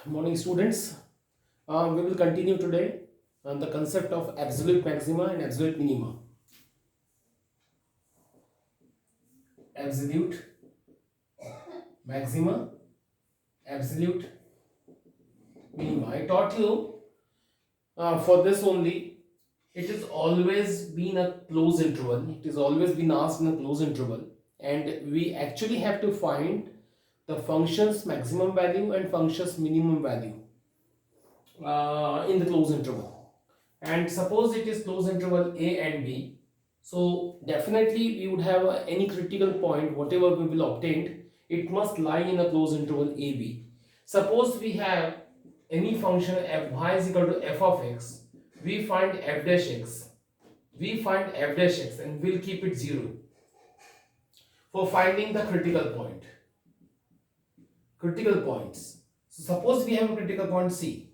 Morning, students. We will continue today on the concept of absolute maxima and absolute minima. Absolute maxima, absolute minima. I taught you for this only. It has always been a closed interval. It has always been asked in a closed interval, and we actually have to find the function's maximum value and function's minimum value in the closed interval. And suppose it is closed interval a and b, so definitely we would have any critical point whatever we will obtain, it must lie in a closed interval ab. Suppose we have any function f y is equal to f of x, we find f dash x, and we'll keep it 0 for finding the critical points. So suppose we have a critical point c,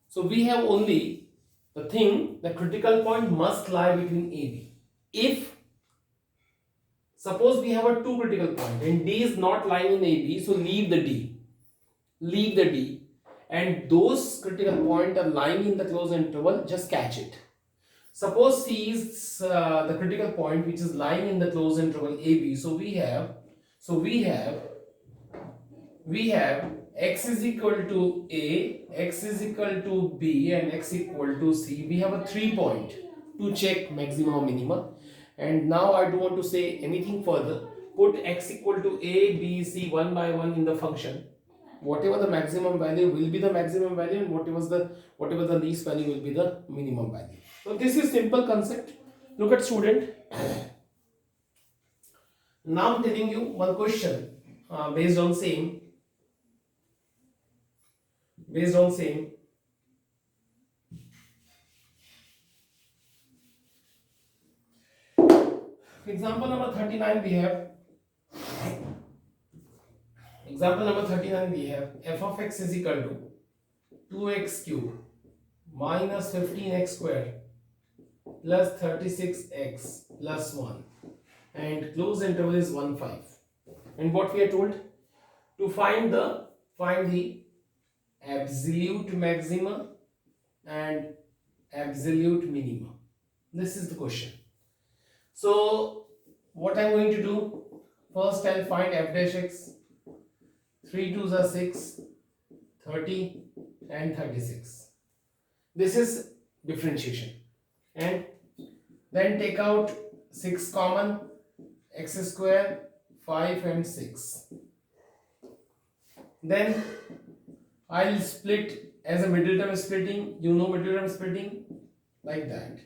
so we have only the thing, the critical point must lie between AB. If suppose we have a two critical point and D is not lying in AB, so leave the D, and those critical points are lying in the closed interval, just catch it. Suppose C is the critical point which is lying in the closed interval AB, so we have x is equal to A, x is equal to B, and x equal to C. We have a 3 point to check maximum or minima. And now I don't want to say anything further. Put x equal to A, B, C one by one in the function. Whatever the maximum value will be the maximum value, and whatever the least value will be the minimum value. So this is simple concept. Look at student. Now I'm telling you one question based on same. Example number 39 we have. F of x is equal to 2x cube minus 15x square plus 36x plus 1, and closed interval is 1 5. And what we are told to find the absolute maxima and absolute minima. This is the question. So what I'm going to do, first I'll find f dash x. 3 2s are 6, 30 and 36. This is differentiation. And then take out 6 common, x square, 5 and 6. Then I'll split as a middle term splitting. You know middle term splitting, like that.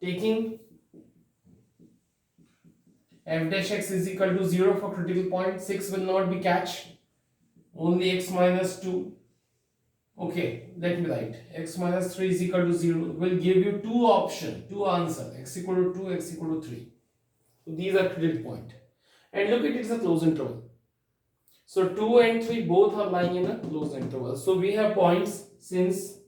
Taking f dash x is equal to 0 for critical point. 6 will not be catch, only x minus 2. Okay, let me write x minus 3 is equal to 0. Will give you two answers, x equal to 2, x equal to 3. So these are critical point. And look at it's a closed interval. So 2 and 3 both are lying in a closed interval. So we have points, since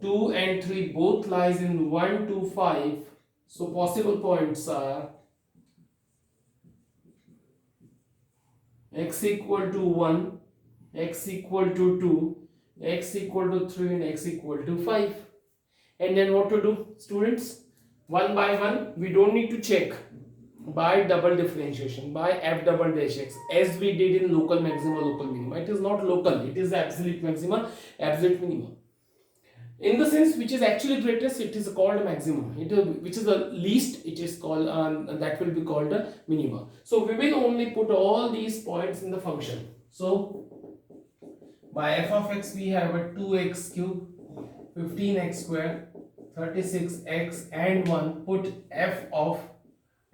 2 and 3 both lies in 1 to 5. So possible points are x equal to 1, x equal to 2, x equal to 3 and x equal to 5. And then what to do, students? One by one, we don't need to check. By double differentiation, by f double dash x, as we did in local maxima, local minima. It is not local, it is absolute maxima, absolute minima. In the sense which is actually greatest, it is called maximum. Which is the least, it is called that will be called a minima. So we will only put all these points in the function. So by f of x we have a 2x cube, 15x square, 36x and 1. Put f of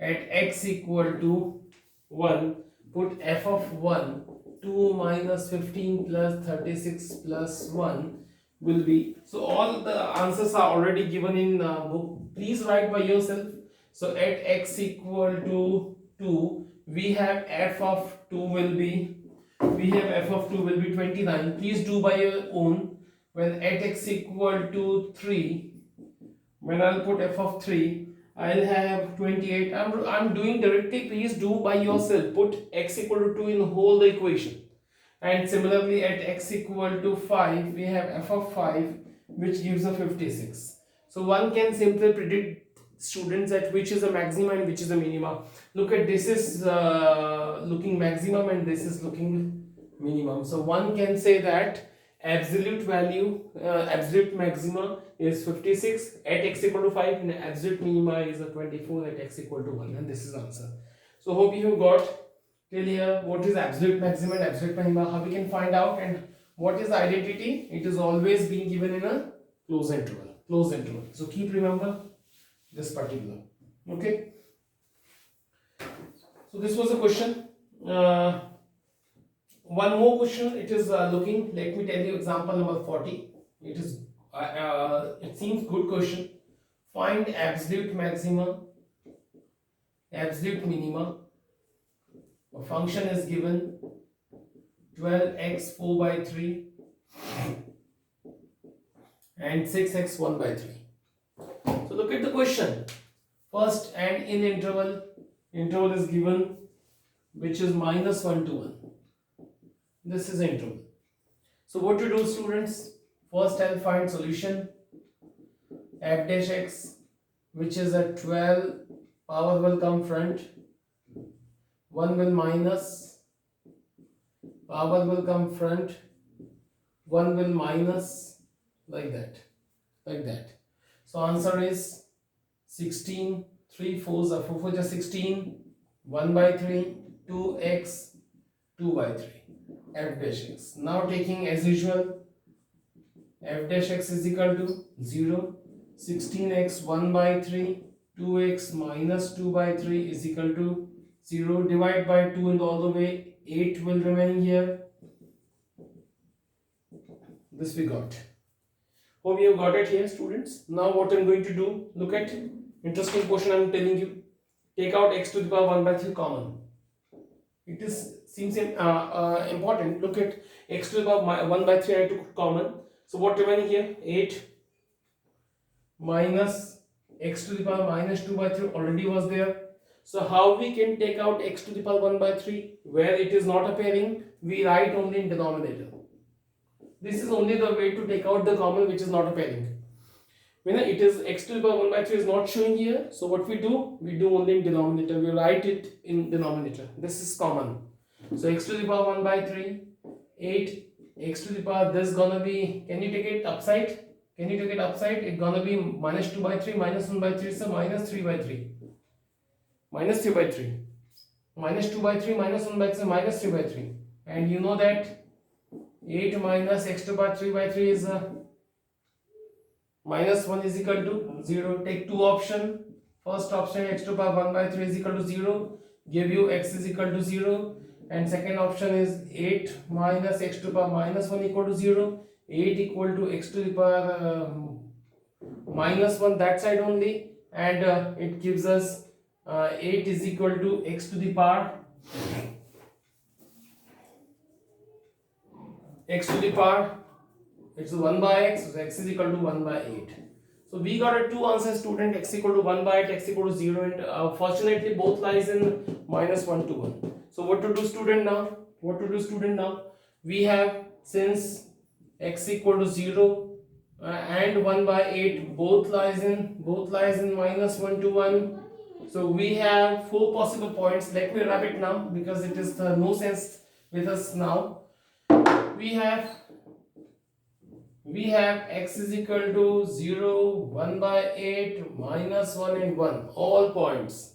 at x equal to 1, put f of 1, 2 minus 15 plus 36 plus 1 will be, so all the answers are already given in book, please write by yourself. So at x equal to 2, we have f of 2 will be 29. Please do by your own. When at x equal to 3, when I'll put f of 3, I'll have 28. I'm doing directly, please do by yourself. Put x equal to 2 in whole the equation. And similarly at x equal to 5 we have f of 5 which gives a 56. So one can simply predict, students, at which is a maximum and which is a minimum. Look at this is looking maximum and this is looking minimum. So one can say that absolute value, absolute maximum is 56 at x equal to 5 and absolute minima is a 24 at x equal to 1, and this is answer. So hope you got clear what is absolute maximum and absolute minima, how we can find out, and what is the identity. It is always being given in a closed interval. So keep remember this particular. Okay, so this was a question. One more question, it is looking, let me tell you example number 40. It is it seems good question. Find absolute maximum, absolute minima. A function is given 12x 4 by 3 and 6x 1 by 3. So look at the question. First, and in interval is given which is -1 to 1. This is interval. So what to do, students? First I'll find solution. F dash x, which is a 12, power will come front, 1 will minus, power will come front, 1 will minus, like that. So answer is 16, 3 4s are 4 4 just 16, 1 by 3, 2x, 2 by 3, f dash x. Now taking as usual, f dash x is equal to 0, 16x 1 by 3, 2x minus 2 by 3 is equal to 0, divide by 2 in all the way, 8 will remain here. This we got. Hope you have got it here, students. Now what I am going to do, look at interesting question I am telling you. Take out x to the power 1 by 3 common. It is seems important. Look at x to the power 1 by 3 I took common. So what remaining here? 8 minus x to the power minus 2 by 3 already was there. So how we can take out x to the power 1 by 3? Where it is not appearing, we write only in denominator. This is only the way to take out the common which is not appearing. When it is x to the power 1 by 3 is not showing here, so what we do? We do only in denominator. We write it in denominator. This is common. So x to the power 1 by 3, 8, x to the power, this gonna be, can you take it upside? Can you take it upside? It's gonna be minus 2 by 3, minus 1 by 3, so minus 3 by 3. Minus 3 by 3. Minus 2 by 3, minus 1 by 3, minus 3 by 3. And you know that 8 minus x to the power 3 by 3 is minus 1 is equal to 0. Take two option. First option, x to the power 1 by 3 is equal to 0. Give you x is equal to 0. And second option is 8 minus x to the power minus 1 equal to 0. 8 equal to x to the power minus 1 that side only. And it gives us 8 is equal to x to the power it's 1 by x, so x is equal to 1 by 8. So we got a two answers, student. X equal to 1 by 8, x equal to 0, and fortunately both lies in minus 1 to 1. So what to do, student, now? We have, since x equal to 0 and 1 by 8 both lies in minus 1 to 1. So we have four possible points. Let me wrap it now because it is no sense with us now. We have x is equal to 0, 1 by 8, minus 1 and 1, all points,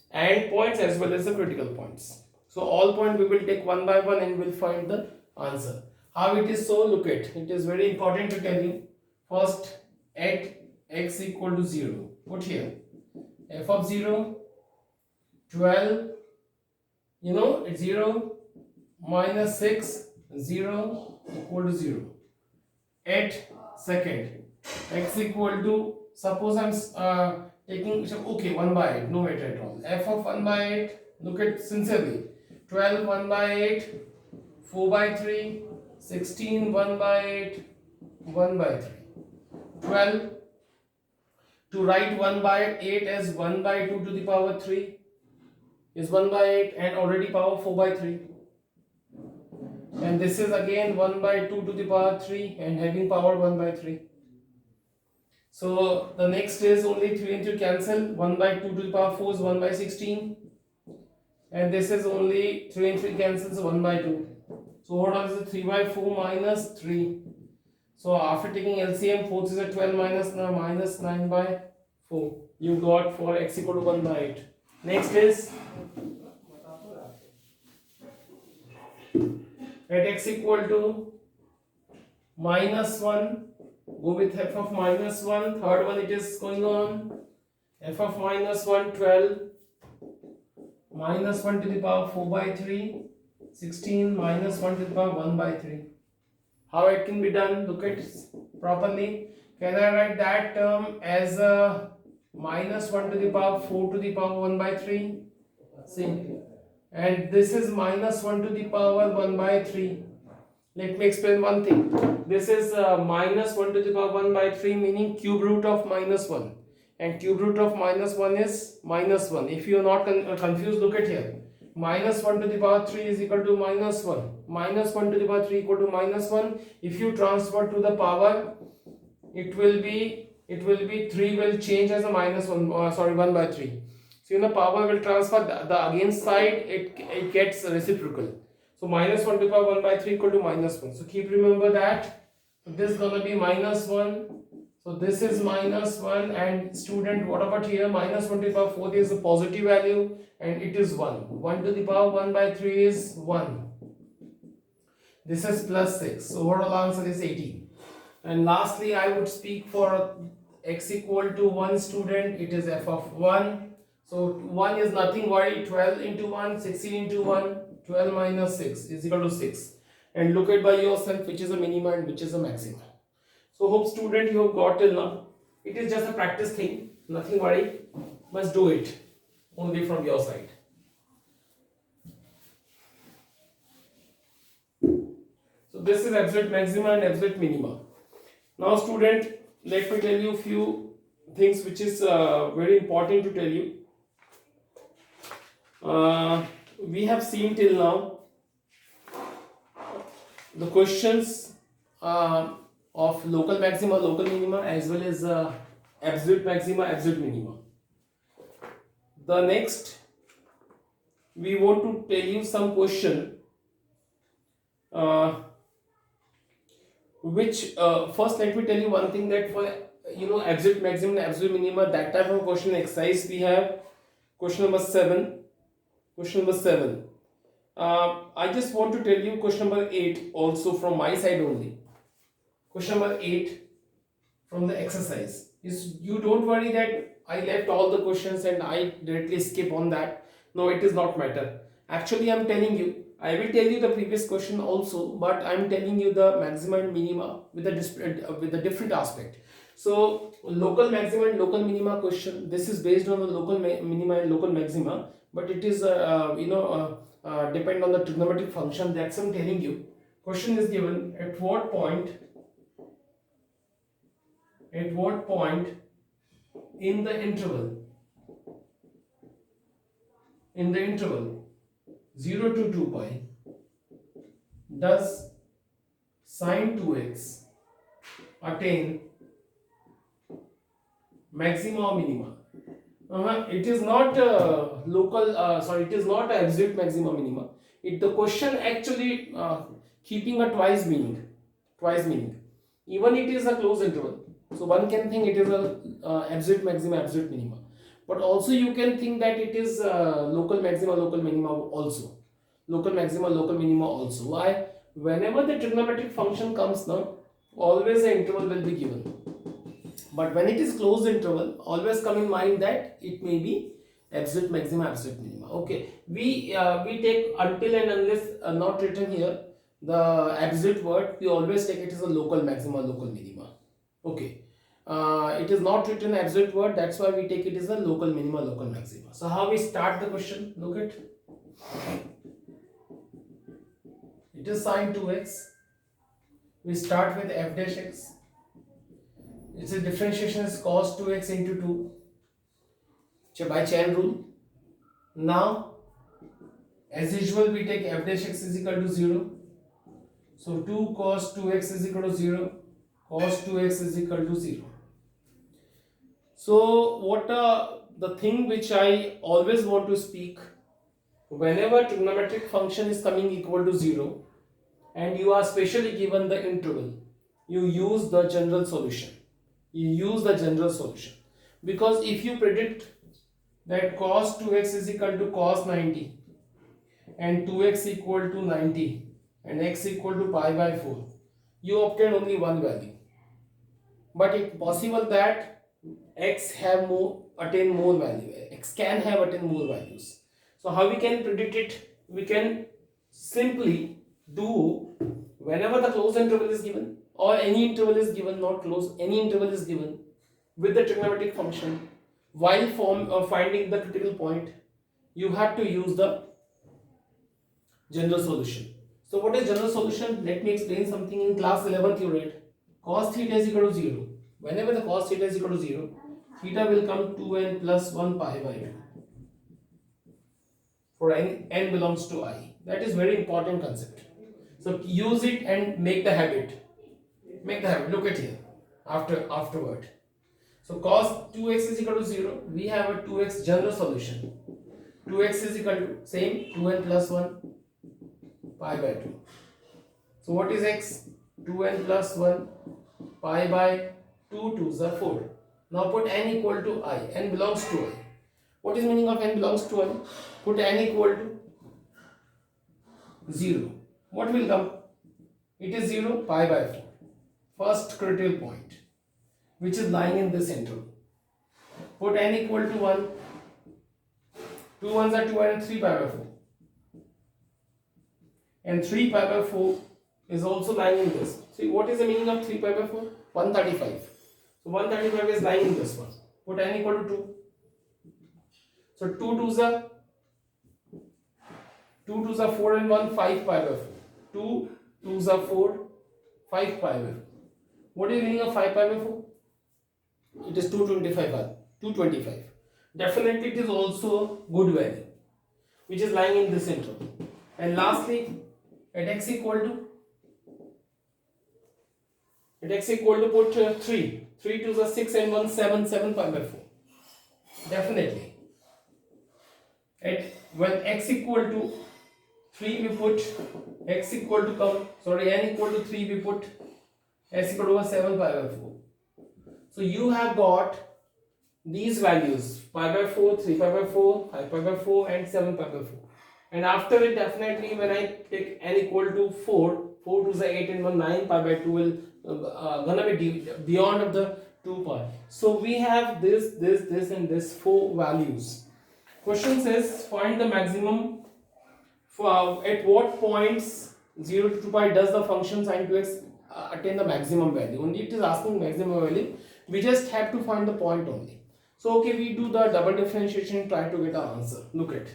and points as well as the critical points. So all points we will take one by one and we'll find the answer. How it is so? Look at it is very important to tell you. First, at x equal to 0, put here f of 0, 12, it's 0 minus 6, 0 equal to 0. At second, x equal to, suppose I'm taking, okay, 1 by 8, no matter at all. F of 1 by 8, look at sincerely, 12, 1 by 8, 4 by 3, 16, 1 by 8, 1 by 3. 12, to write 1 by 8 as 1 by 2 to the power 3 is 1 by 8 and already power 4 by 3. and this is again 1 by 2 to the power 3 and having power 1 by 3. So the next is only 3 and 3 cancel, 1 by 2 to the power 4 is 1 by 16, and this is only 3 and 3 cancels, 1 by 2. So what is it? 3 by 4 minus 3. So after taking LCM, 4 is a 12 minus 9 by 4. You got for x equal to 1 by 8. Next is at x equal to minus 1, go with f of minus 1. Third one it is going on. F of minus 1, 12 minus 1 to the power 4 by 3, 16 minus 1 to the power 1 by 3. How it can be done? Look at properly. Can I write that term as a minus 1 to the power 4 to the power 1 by 3? See. And this is minus 1 to the power 1 by 3. Let me explain one thing. This is minus 1 to the power 1 by 3, meaning cube root of minus 1. And cube root of minus 1 is minus 1. If you are not confused, look at here. Minus 1 to the power 3 is equal to minus 1. Minus 1 to the power 3 equal to minus 1. If you transfer to the power, it will be 3 will change as a minus 1, 1 by 3. So in the power will transfer the against side, it gets reciprocal. So minus 1 to the power 1 by 3 equal to minus 1. So keep remember that. So this is gonna be minus 1. So this is minus 1, and student, what about here? Minus 1 to the power 4 is a positive value and it is 1. 1 to the power 1 by 3 is 1. This is plus 6. So overall answer is 18. And lastly, I would speak for x equal to 1 student. It is f of 1. So 1 is nothing worry. 12 into 1, 16 into 1, 12 minus 6 is equal to 6. And look at by yourself which is a minimum and which is a maximum. So hope student you have got till now. It is just a practice thing. Nothing worry. Must do it only from your side. So this is absolute maxima and absolute minima. Now student, let me tell you few things which is very important to tell you. We have seen till now the questions of local maxima, local minima, as well as absolute maxima, absolute minima. The next, we want to tell you some question which first let me tell you one thing, that for absolute maximum and absolute minima, that type of question exercise we have question number 7. Question number 7. I just want to tell you question number 8 also from my side only. Question number 8 from the exercise is, you don't worry that I left all the questions and I directly skip on that. No, it is not matter. Actually, I am telling you, I will tell you the previous question also, but I am telling you the maxima and minima with a different aspect. So local maxima and local minima question, this is based on the local minima and local maxima, but it is depend on the trigonometric function. That's I'm telling you. Question is given, at what point in the interval 0 to 2 pi does sine 2x attain maxima or minima? It is not it is not absolute maxima minima. The question actually keeping a twice meaning. Even it is a closed interval. So one can think it is a absolute maxima, absolute minima. But also you can think that it is local maxima, local minima also. Local maxima, local minima also. Why? Whenever the trigonometric function comes now, always an interval will be given. But when it is closed interval, always come in mind that it may be absolute maxima, absolute minima. Okay, we take until and unless not written here the absolute word, we always take it as a local maxima, local minima. Okay, it is not written absolute word, that's why we take it as a local minima, local maxima. So how we start the question? Look at it is sine 2x. We start with f dash x. Its differentiation is cos 2x into 2 by chain rule. Now, as usual, we take f dash x is equal to 0. So 2 cos 2x is equal to 0. Cos 2x is equal to 0. So what the thing which I always want to speak, whenever trigonometric function is coming equal to 0 and you are specially given the interval, you use the general solution. You use the general solution. Because if you predict that cos 2x is equal to cos 90 and 2x equal to 90 and x equal to pi by 4, you obtain only one value. But it's possible that x have attain more value. X can have attain more values. So how we can predict it? We can simply do, whenever the closed interval is given or any interval is given, not closed, any interval is given with the trigonometric function, while finding the critical point, you have to use the general solution. So what is general solution? Let me explain something. In class 11th you read cos theta is equal to 0. Whenever the cos theta is equal to 0, theta will come 2n plus 1 pi by 2 for n belongs to I. That is very important concept. So use it and make the habit. Make the habit. Look at here. Afterward. So cos 2x is equal to 0. We have a 2x general solution. 2x is equal to same 2n plus 1 pi by 2. So what is x? 2n plus 1 pi by 2 2s are 4. Now put n equal to I. N belongs to I. What is meaning of n belongs to I? Put n equal to 0. What will come? It is 0, pi by 4. First critical point, which is lying in this interval. Put n equal to 1. 2 ones are 2 and 3 pi by 4. And 3 pi by 4 is also lying in this. See, what is the meaning of 3 pi by 4? 135. So 135 is lying in this one. Put n equal to 2. So 2 2s are 4 and 1, 5 pi by 4. 2 2s are 4, 5 pi by 4. What is the meaning of 5 pi by 4? It is 225. Definitely it is also good value, which is lying in this interval. And lastly, at x equal to put 3. 3 2s are 6 and 1, 7 pi by 4. Definitely. When x equal to 3 we put x equal to n equal to 3 we put x equal to 7 pi by 4. So you have got these values, pi by 4, 3 pi by 4, 5 pi by 4 and 7 pi by 4. And after it, definitely when I take n equal to 4, 4 to the 8 and 1, 9 pi by 2 will gonna be beyond of the 2 pi. So we have this and this 4 values. Question says find the maximum for at what points 0 to 2 pi does the function sin 2x attain the maximum value. Only it is asking maximum value. We just have to find the point only. So okay, we do the double differentiation, try to get an answer. Look at.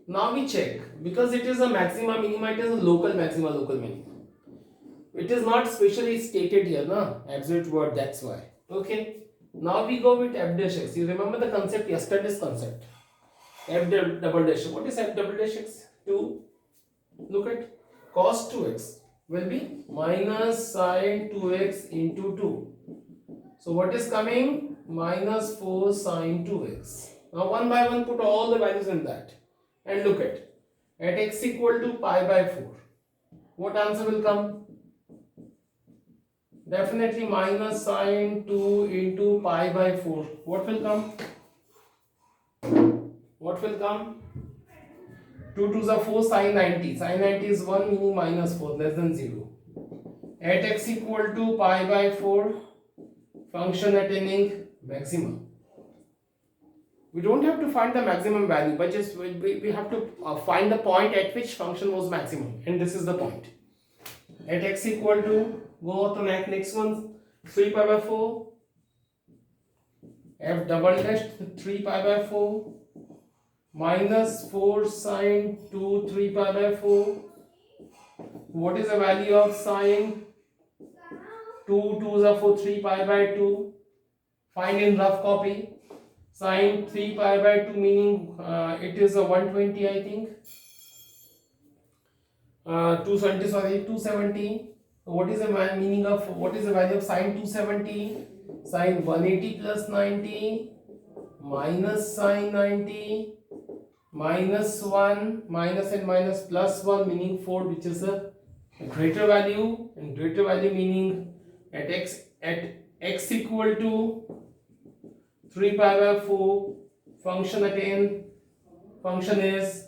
Now we check, because it is a maxima minima, it is a local maxima, local minima. It is not specially stated here, na? Absolute word, that's why. Okay. Now we go with f dash x. You remember the concept, yesterday's concept. F double dash. What is f double dash x? 2. Look at cos 2x will be minus sin 2x into 2. So what is coming? Minus 4 sin 2x. Now one by one put all the values in that. And look at x equal to pi by 4. What answer will come? Definitely minus sin 2 into pi by 4. What will come? 2 2s are 4 sin 90. Sin 90 is 1, meaning minus 4, less than 0. At x equal to pi by 4, function attaining maximum. We don't have to find the maximum value, but just we have to find the point at which function was maximum, and this is the point. At x equal to, go to next one, 3 pi by 4, f double dash 3 pi by 4, minus 4 sin 2 3 pi by 4. What is the value of sin 2 2s are 4, 3 pi by 2? Find in rough copy. Sin 3 pi by 2, meaning it is a 120, I think. 270, sorry, 270. What is the meaning of, what is the value of sine 270? Sine 180 plus 90 minus sine 90 minus 1, minus and minus plus 1, meaning 4, which is a greater value, and greater value meaning at x equal to 3 pi by 4 function is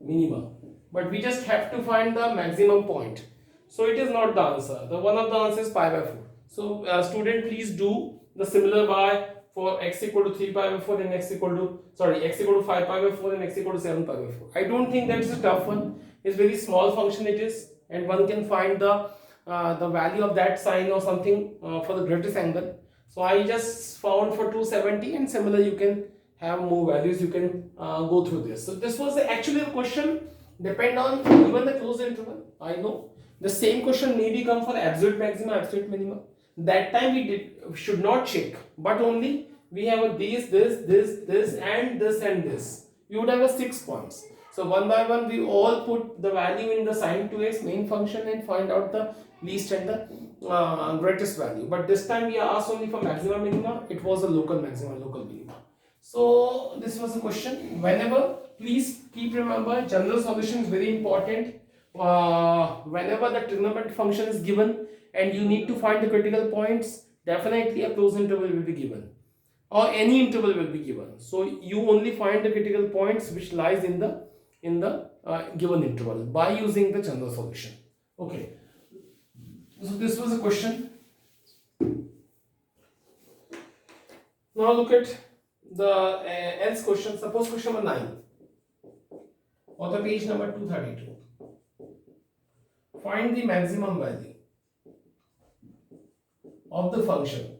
minimum, but we just have to find the maximum point, so it is not the answer. The one of the answers is pi by 4. So student, please do the similar by for x equal to 3 pi by 4 and x equal to 5 pi by 4 and x equal to 7 pi by 4. I don't think that is a tough one. It's very small function it is, and one can find the value of that sine or something for the greatest angle. So I just found for 270, and similar you can have more values, you can go through this. So this was actually a question depend on even the closed interval. I know the same question may become for absolute maximum, absolute minimum. That time we should not check, but only we have this and this. You would have a 6 points. So one by one we all put the value in the sine 2x main function and find out the least and the greatest value. But this time we asked only for maximum minimum. It was a local maximum, local minimum. So this was a question. Whenever, please keep remember, general solution is very important. Whenever the trigonometric function is given and you need to find the critical points, definitely a closed interval will be given, or any interval will be given. So you only find the critical points which lies in the given interval by using the general solution. Okay. So this was a question. Now look at the else question. Suppose question number 9 or the page number 232. Find the maximum value of the function,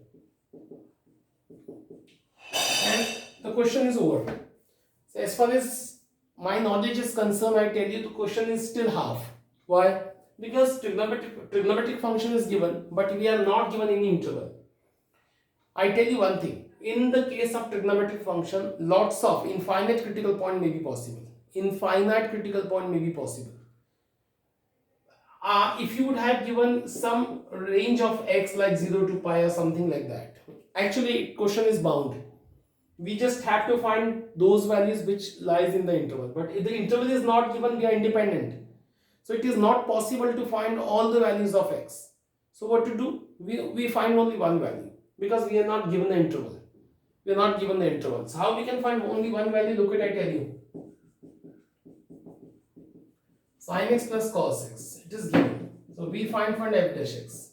and the question is over. So as far as my knowledge is concerned, I tell you the question is still half. Why? Because trigonometric function is given, but we are not given any interval. I tell you one thing, in the case of trigonometric function, lots of infinite critical point may be possible. Infinite critical point may be possible. If you would have given some range of x like 0 to pi or something like that, actually question is bound. We just have to find those values which lies in the interval. But if the interval is not given, we are independent. So it is not possible to find all the values of x. So what to do? We find only one value because we are not given the interval. We are not given the intervals. How we can find only one value? Look at, I tell you. Sin x plus cos x. It is given. So we find f dash x.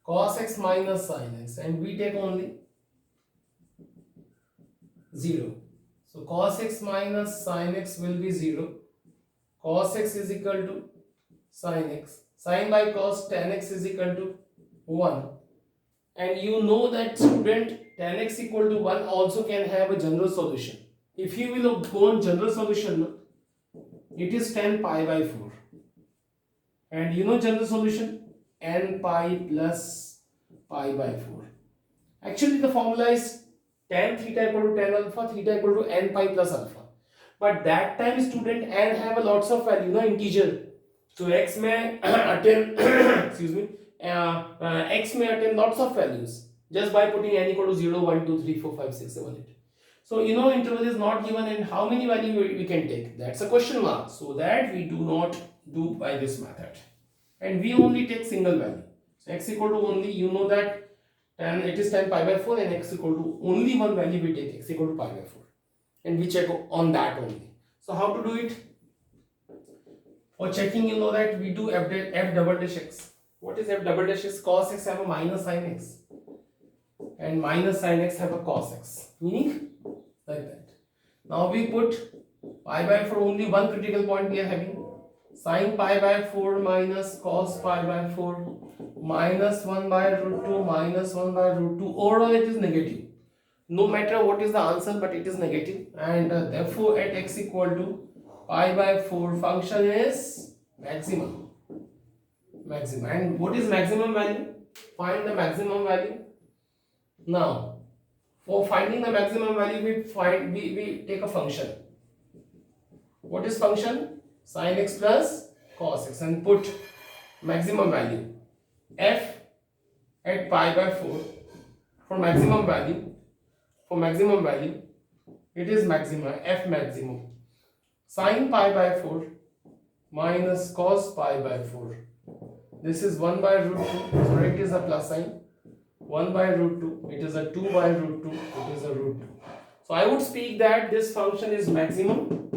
Cos x minus sin x, and we take only 0. So cos x minus sin x will be 0. Cos x is equal to sin x. Sin by cos tan x is equal to 1. And you know that student, tan x equal to 1 also can have a general solution. If you will go on general solution, it is tan pi by 4. And you know general solution? N pi plus pi by 4. Actually the formula is tan theta equal to tan alpha, theta equal to n pi plus alpha. But that time student n have a lots of value, integer. So x may attain excuse me, x may attain lots of values just by putting n equal to 0, 1, 2, 3, 4, 5, 6, 7, 8. So interval is not given, and how many value we can take? That's a question mark. So that we do not do by this method, and we only take single value. So x equal to only, that tan, it is tan pi by 4, and x equal to only one value we take, x equal to pi by 4, and we check on that only. So how to do it? For checking, that we do f double dash x. What is f double dash x? Cos x have a minus sin x, and minus sin x have a cos x, meaning like that. Now we put pi by 4, only one critical point we are having. Sin pi by 4 minus cos pi by 4 minus 1 by root 2 minus 1 by root 2. Overall it is negative. No matter what is the answer, but it is negative. And therefore at x equal to pi by 4, function is maximum. And what is maximum value? Find the maximum value. Now for finding the maximum value, we take a function. What is function? Sin x plus cos x and put maximum value f at pi by 4 for maximum value. For maximum value, it is maxima f maximum sin pi by 4 minus cos pi by 4. This is 1 by root 2, so it is a plus sign. 1 by root 2, it is a 2 by root 2, it is a root 2. So I would speak that this function is maximum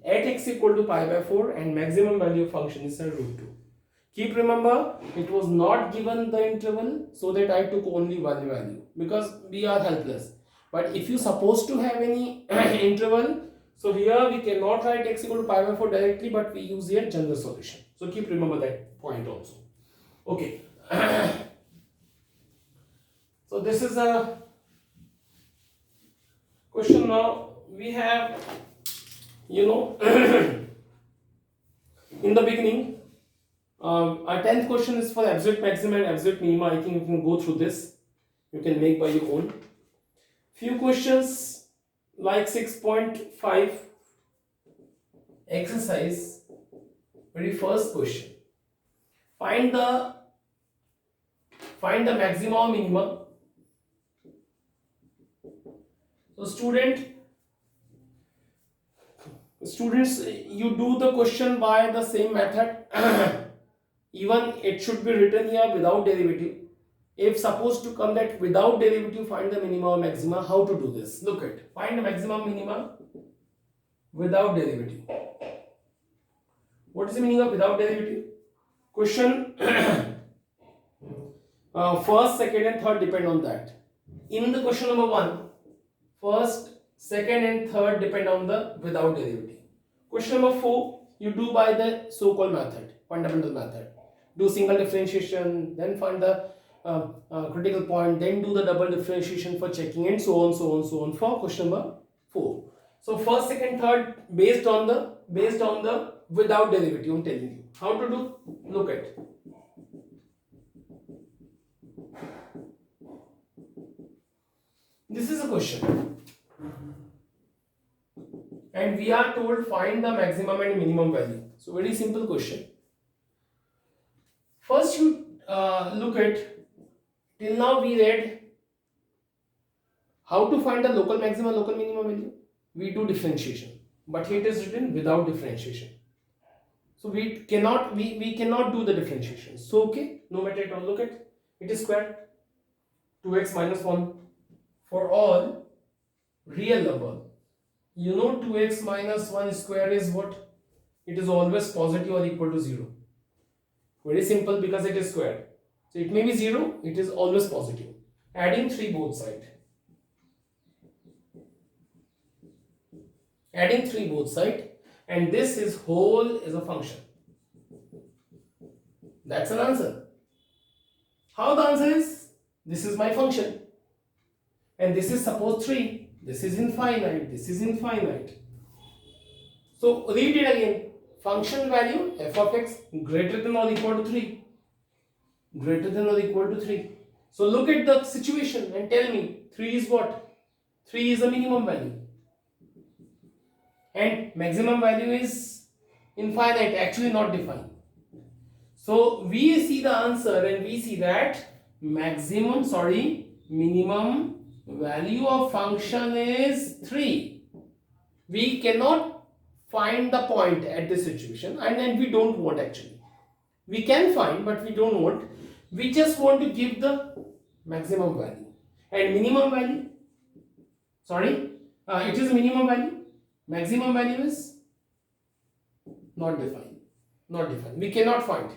at x equal to pi by 4 and maximum value of function is a root 2. Keep remember, it was not given the interval, so that I took only one value because we are helpless. But if you supposed to have any interval, so here we cannot write x equal to pi by 4 directly, but we use here general solution. So keep remember that point also. Okay. So this is a question. Now we have, in the beginning, our 10th question is for absolute maximum and absolute minima. I think you can go through this. You can make by your own. Few questions like 6.5 exercise. Very first question. Find the maximum or minimum. So students, you do the question by the same method. Even it should be written here without derivative. If supposed to come that without derivative find the minima or maxima, how to do this? Look at, find the maximum minima without derivative. What is the meaning of without derivative? Question first, second and third depend on that. In the question number 1, first, second and third depend on the without derivative. Question number 4, you do by the so-called method, fundamental method. Do single differentiation, then find the critical point, then do the double differentiation for checking, and so on for question number 4. So first, second, third based on the without derivative. I'm telling you how to do. Look at. This is a question. And we are told find the maximum and minimum value. So very simple question. First you look at, till now we read how to find the local maximum, local minimum value. We do differentiation, but here it is written without differentiation. So we cannot do the differentiation. So okay, no matter at all, look at, it is squared. 2x minus 1 for all real number. 2x minus 1 square is what? It is always positive or equal to 0. Very simple, because it is squared. So it may be 0, it is always positive. Adding 3 both sides. Adding 3 both sides, and this is whole is a function. That's an answer. How the answer is? This is my function. And this is suppose 3. This is infinite. This is infinite. So read it again. Function value f of x greater than or equal to 3. Greater than or equal to 3. So look at the situation and tell me 3 is what? 3 is a minimum value. And maximum value is infinite, actually not defined. So we see the answer and we see that minimum value of function is 3. We cannot find the point at this situation, and then we don't want actually. We can find, but we don't want. We just want to give the maximum value. And minimum value, it is minimum value. Maximum value is not defined. Not defined. We cannot find.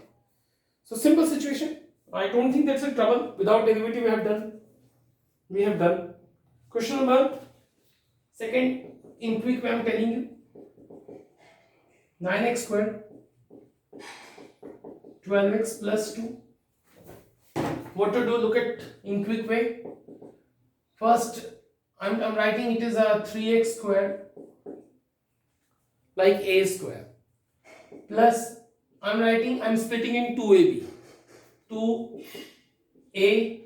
So simple situation. I don't think that's a trouble. Without derivative we have done. Question number second, in quick way I am telling you. 9x squared 12x plus 2. What to do? Look at in quick way. First I'm writing it is a 3x squared like a square, plus I'm splitting in 2ab. 2a,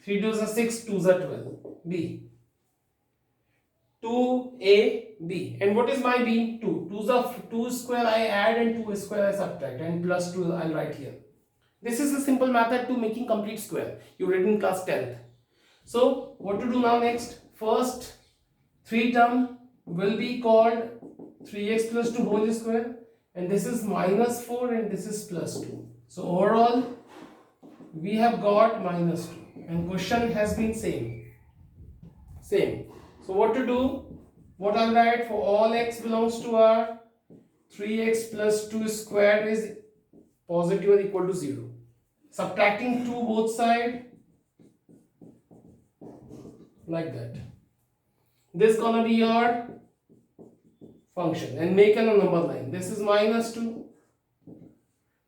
3 2s are 6, 2s are 12. b. 2ab. And what is my b? 2. 2 square I add and 2 square I subtract, and plus 2 I'll write here. This is a simple method to making complete square. You read in class 10th. So what to do now next? First 3 term will be called 3x plus 2 whole square, and this is minus 4 and this is plus 2. So overall we have got minus 2, and question has been same. So what to do? What I'll write for all x belongs to R, 3x plus 2 squared is positive or equal to 0. Subtracting 2 both sides like that. This gonna be your function, and make a number line. This is minus 2.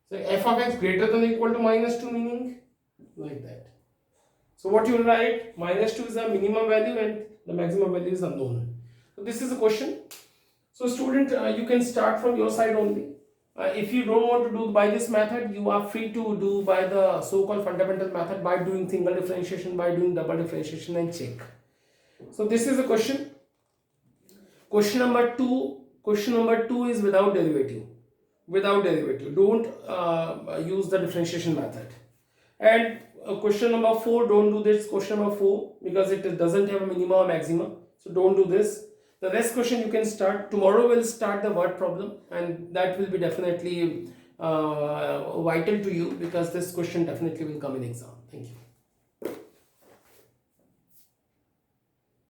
So f of x greater than or equal to minus 2, meaning like that. So what you will write? Minus 2 is the minimum value and the maximum value is unknown. So this is a question. So student, you can start from your side only. If you don't want to do by this method, you are free to do by the so-called fundamental method, by doing single differentiation, by doing double differentiation, and check. So this is a question. Question number 2. Question number 2 is without derivative. Without derivative. Don't use the differentiation method. And question number 4, don't do this question number 4 because it doesn't have a minimum or maximum. So don't do this. The next question you can start. Tomorrow we'll start the word problem, and that will be definitely vital to you because this question definitely will come in exam. Thank you.